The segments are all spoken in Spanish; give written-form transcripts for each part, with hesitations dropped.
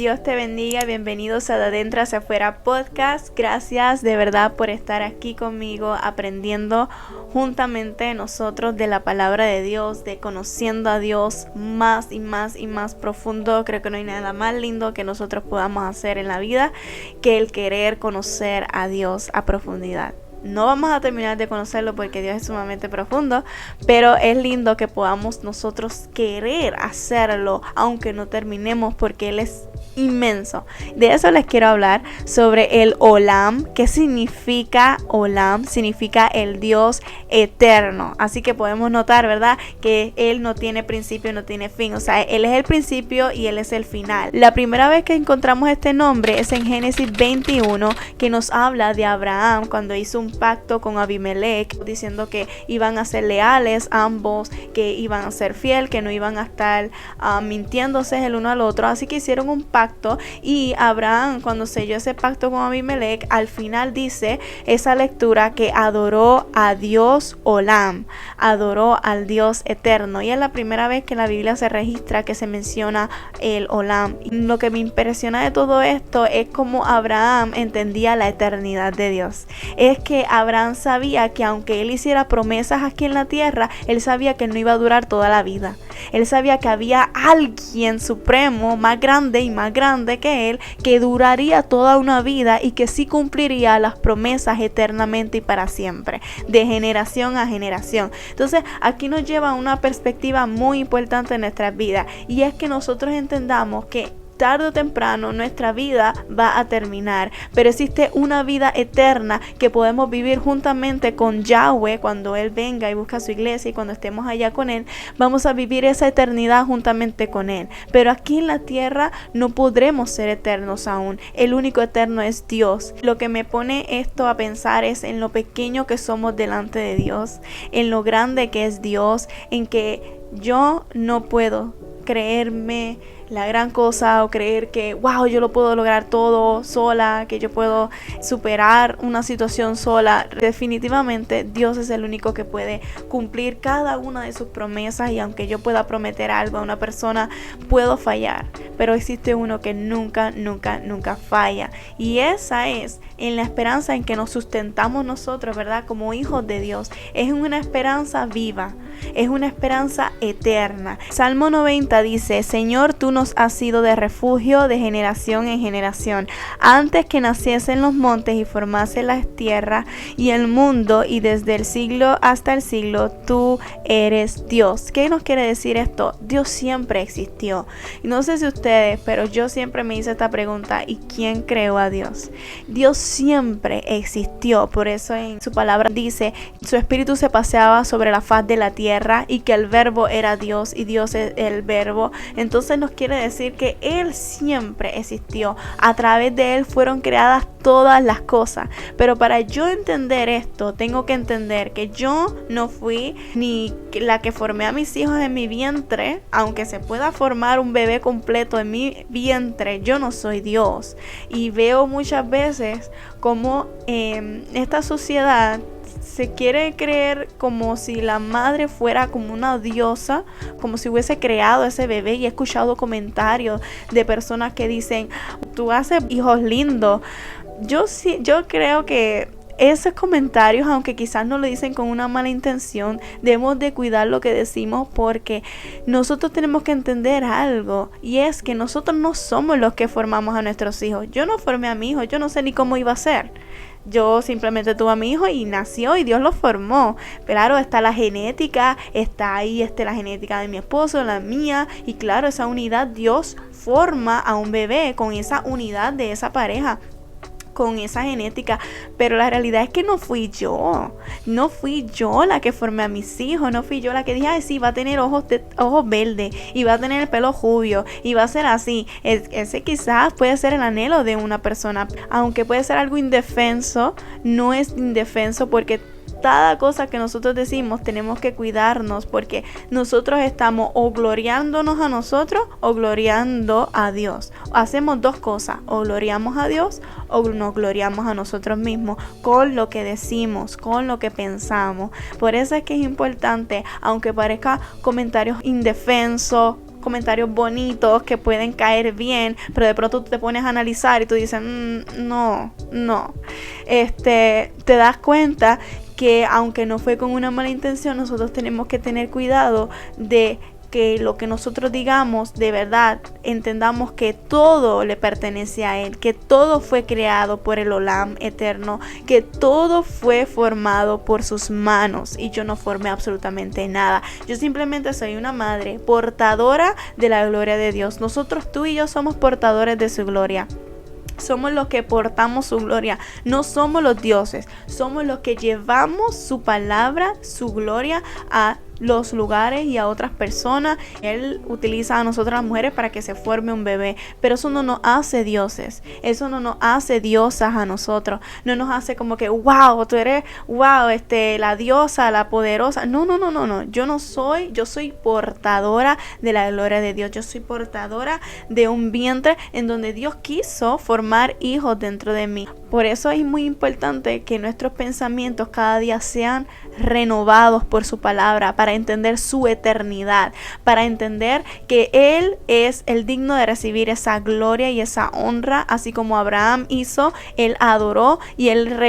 Dios te bendiga, bienvenidos a De Adentro Hacia Afuera Podcast. Gracias de verdad por estar aquí conmigo aprendiendo juntamente nosotros de la palabra de Dios, de conociendo a Dios más y más y más profundo. Creo que no hay nada más lindo que nosotros podamos hacer en la vida que el querer conocer a Dios a profundidad. No vamos a terminar de conocerlo porque Dios es sumamente profundo, pero es lindo que podamos nosotros querer hacerlo aunque no terminemos, porque Él es inmenso. De eso les quiero hablar, sobre el Olam. ¿Qué significa Olam? Significa el Dios eterno. Así que podemos notar, ¿verdad?, que Él no tiene principio, no tiene fin. O sea, Él es el principio y Él es el final. La primera vez que encontramos este nombre es en Génesis 21, que nos habla de Abraham cuando hizo un pacto con Abimelech, diciendo que iban a ser leales ambos, que iban a ser fiel, que no iban a estar mintiéndose el uno al otro. Así que hicieron un pacto, y Abraham, cuando selló ese pacto con Abimelech, al final dice esa lectura que adoró a Dios Olam, adoró al Dios eterno, y es la primera vez que en la Biblia se registra que se menciona el Olam. Y lo que me impresiona de todo esto es cómo Abraham entendía la eternidad de Dios. Es que Abraham sabía que aunque él hiciera promesas aquí en la tierra, él sabía que no iba a durar toda la vida. Él sabía que había alguien supremo, más grande y más grande que él, que duraría toda una vida y que sí cumpliría las promesas eternamente y para siempre, de generación a generación. Entonces aquí nos lleva a una perspectiva muy importante en nuestras vidas, y es que nosotros entendamos que tarde o temprano nuestra vida va a terminar, pero existe una vida eterna que podemos vivir juntamente con Yahweh. Cuando Él venga y busca su iglesia, y cuando estemos allá con Él, vamos a vivir esa eternidad juntamente con Él. Pero aquí en la tierra no podremos ser eternos aún. El único eterno es Dios. Lo que me pone esto a pensar es en lo pequeño que somos delante de Dios, en lo grande que es Dios, en que yo no puedo creerme la gran cosa o creer que wow, yo lo puedo lograr todo sola, que yo puedo superar una situación sola. Definitivamente Dios es el único que puede cumplir cada una de sus promesas, y aunque yo pueda prometer algo a una persona, puedo fallar, pero existe uno que nunca falla, y esa es en la esperanza en que nos sustentamos nosotros, ¿verdad?, como hijos de Dios. Es una esperanza viva, es una esperanza eterna. Salmo 90 dice: Señor, tú nos has sido de refugio de generación en generación. Antes que naciesen los montes y formase las tierras y el mundo, y desde el siglo hasta el siglo, tú eres Dios. ¿Qué nos quiere decir esto? Dios siempre existió. Y no sé si ustedes, pero yo siempre me hice esta pregunta: ¿y quién creó a Dios? Dios siempre existió. Por eso en su palabra dice: su espíritu se paseaba sobre la faz de la tierra, y que el verbo era Dios y Dios es el verbo. Entonces nos quiere decir que Él siempre existió. A través de Él fueron creadas todas las cosas. Pero para yo entender esto, tengo que entender que yo no fui ni la que formé a mis hijos en mi vientre. Aunque se pueda formar un bebé completo en mi vientre, yo no soy Dios. Y veo muchas veces como esta sociedad se quiere creer como si la madre fuera como una diosa, como si hubiese creado ese bebé. Y he escuchado comentarios de personas que dicen: tú haces hijos lindos. Yo creo que esos comentarios, aunque quizás no lo dicen con una mala intención, debemos de cuidar lo que decimos, porque nosotros tenemos que entender algo, y es que nosotros no somos los que formamos a nuestros hijos. Yo no formé a mi hijo, yo no sé ni cómo iba a ser. Yo simplemente tuve a mi hijo y nació y Dios lo formó. Claro, está la genética, está ahí la genética de mi esposo, la mía, y claro, esa unidad, Dios forma a un bebé con esa unidad de esa pareja, con esa genética. Pero la realidad es que no fui yo la que formé a mis hijos, no fui yo la que dije: ay, sí, va a tener ojos verdes, y va a tener el pelo rubio, y va a ser así. Ese quizás puede ser el anhelo de una persona, aunque puede ser algo indefenso. No es indefenso, porque cada cosa que nosotros decimos tenemos que cuidarnos, porque nosotros estamos o gloriándonos a nosotros o gloriando a Dios. Hacemos dos cosas: o gloriamos a Dios o nos gloriamos a nosotros mismos con lo que decimos, con lo que pensamos. Por eso es que es importante, aunque parezca comentarios indefensos, comentarios bonitos que pueden caer bien, pero de pronto tú te pones a analizar y tú dices, no. Te das cuenta que aunque no fue con una mala intención, nosotros tenemos que tener cuidado de que lo que nosotros digamos de verdad entendamos que todo le pertenece a Él, que todo fue creado por el Olam eterno, que todo fue formado por sus manos y yo no formé absolutamente nada. Yo simplemente soy una madre portadora de la gloria de Dios. Nosotros, tú y yo, somos portadores de su gloria. Somos los que portamos su gloria, no somos los dioses, somos los que llevamos su palabra, su gloria a los lugares y a otras personas. Él utiliza a nosotras las mujeres para que se forme un bebé, pero eso no nos hace dioses, eso no nos hace diosas a nosotros, no nos hace como que wow, tú eres la diosa, la poderosa. No, yo soy portadora de la gloria de Dios, yo soy portadora de un vientre en donde Dios quiso formar hijos dentro de mí. Por eso es muy importante que nuestros pensamientos cada día sean renovados por su palabra, para entender su eternidad, para entender que Él es el digno de recibir esa gloria y esa honra, así como Abraham hizo. Él adoró y Abraham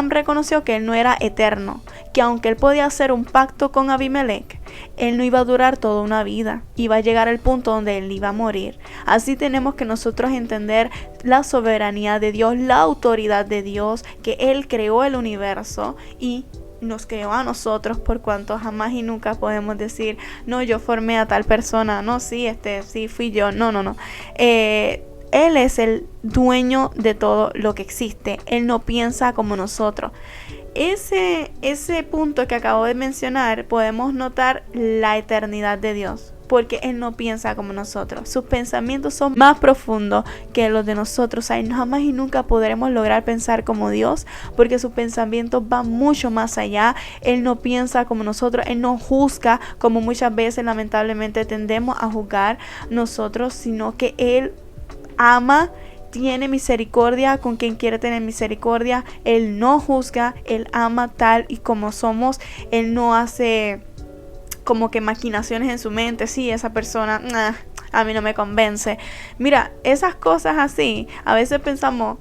reconoció que Él no era eterno, que aunque Él podía hacer un pacto con Abimelech, Él no iba a durar toda una vida, iba a llegar al punto donde Él iba a morir. Así tenemos que nosotros entender la soberanía de Dios, la autoridad de Dios, que Él creó el universo y nos creó a nosotros, por cuanto jamás y nunca podemos decir, no, yo formé a tal persona, no, sí, sí fui yo, no. Él es el dueño de todo lo que existe, Él no piensa como nosotros. Ese punto que acabo de mencionar, podemos notar la eternidad de Dios, porque Él no piensa como nosotros. Sus pensamientos son más profundos que los de nosotros. Jamás y nunca podremos lograr pensar como Dios, porque sus pensamientos van mucho más allá. Él no piensa como nosotros, Él no juzga como muchas veces lamentablemente tendemos a juzgar nosotros, sino que Él ama, tiene misericordia con quien quiere tener misericordia. Él no juzga, Él ama tal y como somos. Él no hace como que maquinaciones en su mente. Sí, esa persona a mí no me convence. Mira, esas cosas así, a veces pensamos,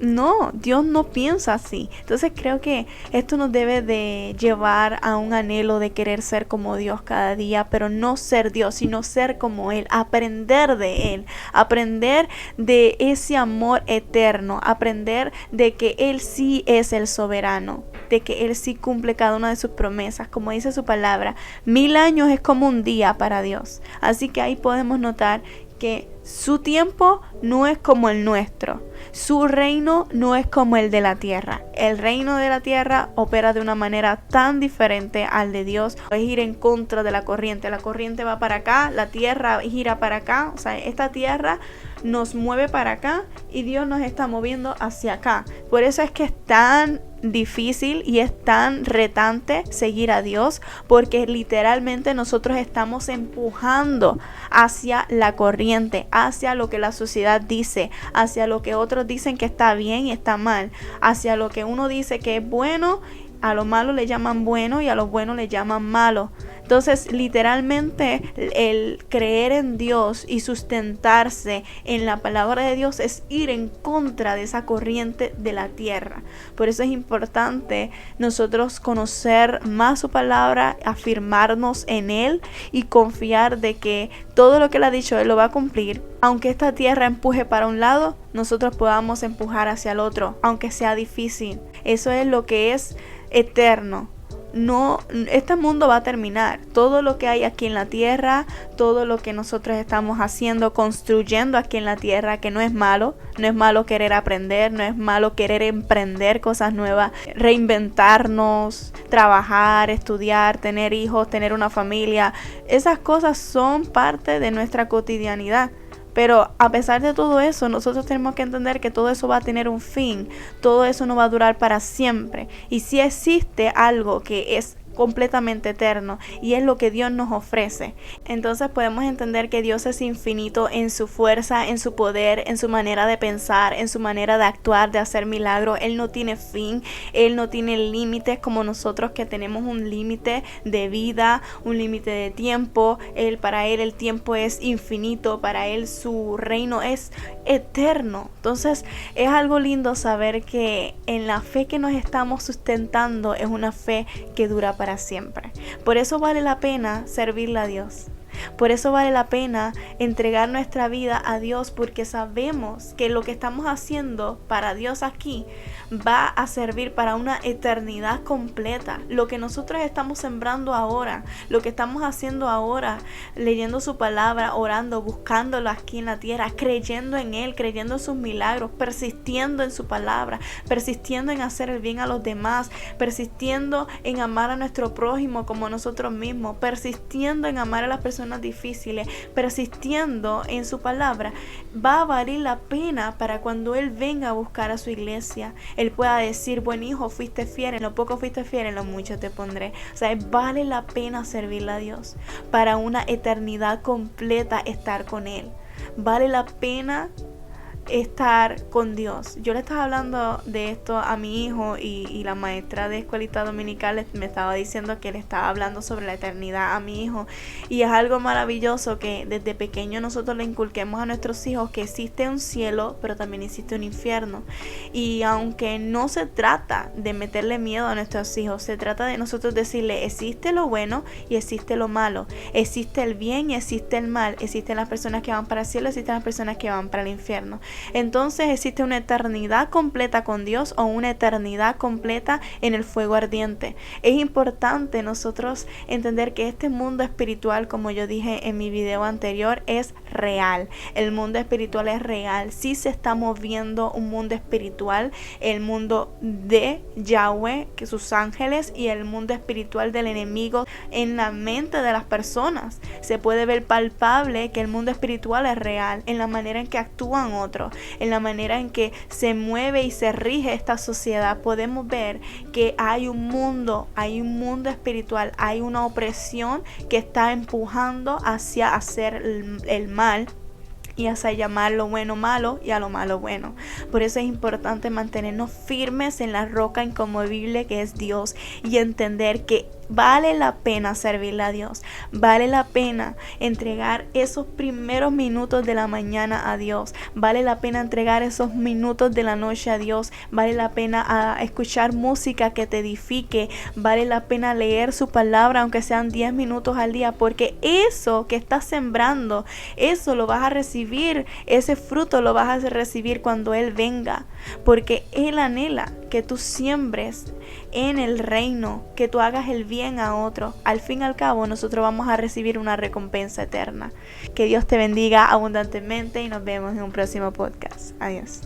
no, Dios no piensa así. Entonces creo que esto nos debe de llevar a un anhelo de querer ser como Dios cada día, pero no ser Dios, sino ser como Él, aprender de Él, aprender de ese amor eterno, aprender de que Él sí es el soberano, de que Él sí cumple cada una de sus promesas. Como dice su palabra, 1000 años es como un día para Dios. Así que ahí podemos notar que su tiempo no es como el nuestro. Su reino no es como el de la tierra. El reino de la tierra opera de una manera tan diferente al de Dios. Es ir en contra de la corriente. La corriente va para acá, la tierra gira para acá. O sea, esta tierra nos mueve para acá y Dios nos está moviendo hacia acá. Por eso es que es tan difícil y es tan retante seguir a Dios, porque literalmente nosotros estamos empujando hacia la corriente, hacia lo que la sociedad dice, hacia lo que otros dicen que está bien y está mal, hacia lo que uno dice que es bueno. A lo malo le llaman bueno y a lo bueno le llaman malo. Entonces, literalmente, el creer en Dios y sustentarse en la palabra de Dios es ir en contra de esa corriente de la tierra. Por eso es importante nosotros conocer más su palabra, afirmarnos en Él y confiar de que todo lo que Él ha dicho, Él lo va a cumplir. Aunque esta tierra empuje para un lado, nosotros podamos empujar hacia el otro, aunque sea difícil. Eso es lo que es eterno. No, este mundo va a terminar. Todo lo que hay aquí en la tierra, todo lo que nosotros estamos haciendo, construyendo aquí en la tierra, que no es malo querer aprender, no es malo querer emprender cosas nuevas, reinventarnos, trabajar, estudiar, tener hijos, tener una familia. Esas cosas son parte de nuestra cotidianidad. Pero a pesar de todo eso, nosotros tenemos que entender que todo eso va a tener un fin. Todo eso no va a durar para siempre. Y si existe algo que es completamente eterno y es lo que Dios nos ofrece. Entonces podemos entender que Dios es infinito en su fuerza, en su poder, en su manera de pensar, en su manera de actuar, de hacer milagros. Él no tiene fin, Él no tiene límites como nosotros, que tenemos un límite de vida, un límite de tiempo. Para Él el tiempo es infinito, para Él su reino es eterno. Entonces es algo lindo saber que en la fe que nos estamos sustentando es una fe que dura para siempre. Por eso vale la pena servirle a Dios. Por eso vale la pena entregar nuestra vida a Dios, porque sabemos que lo que estamos haciendo para Dios aquí va a servir para una eternidad completa. Lo que nosotros estamos sembrando ahora, lo que estamos haciendo ahora, leyendo su palabra, orando, buscándolo aquí en la tierra, creyendo en Él, creyendo en sus milagros, persistiendo en su palabra, persistiendo en hacer el bien a los demás, persistiendo en amar a nuestro prójimo como nosotros mismos, persistiendo en amar a las personas difíciles, persistiendo en su palabra, va a valer la pena para cuando Él venga a buscar a su iglesia, Él pueda decir: buen hijo, fuiste fiel, en lo poco fuiste fiel, en lo mucho te pondré. O sea, vale la pena servirle a Dios para una eternidad completa, estar con Él. Vale la pena estar con Dios. Yo le estaba hablando de esto a mi hijo y la maestra de escuelita dominical me estaba diciendo que le estaba hablando sobre la eternidad a mi hijo, y es algo maravilloso que desde pequeño nosotros le inculquemos a nuestros hijos que existe un cielo, pero también existe un infierno. Y aunque no se trata de meterle miedo a nuestros hijos, se trata de nosotros decirle: existe lo bueno y existe lo malo, existe el bien y existe el mal, existen las personas que van para el cielo, existen las personas que van para el infierno. Entonces existe una eternidad completa con Dios o una eternidad completa en el fuego ardiente. Es importante nosotros entender que este mundo espiritual, como yo dije en mi video anterior, es real. El mundo espiritual es real. Sí se está moviendo un mundo espiritual, el mundo de Yahweh, que sus ángeles, y el mundo espiritual del enemigo en la mente de las personas. Se puede ver palpable que el mundo espiritual es real en la manera en que actúan otros, en la manera en que se mueve y se rige esta sociedad. Podemos ver que hay un mundo espiritual, hay una opresión que está empujando hacia hacer el mal y hacia llamar lo bueno malo y a lo malo bueno. Por eso es importante mantenernos firmes en la roca inconmovible que es Dios, y entender que vale la pena servirle a Dios, vale la pena entregar esos primeros minutos de la mañana a Dios, vale la pena entregar esos minutos de la noche a Dios, vale la pena escuchar música que te edifique, vale la pena leer su palabra aunque sean 10 minutos al día, porque eso que estás sembrando, eso lo vas a recibir, ese fruto lo vas a recibir cuando Él venga, porque Él anhela que tú siembres en el reino, que tú hagas el bien a otro. Al fin y al cabo nosotros vamos a recibir una recompensa eterna. Que Dios te bendiga abundantemente y nos vemos en un próximo podcast. Adiós.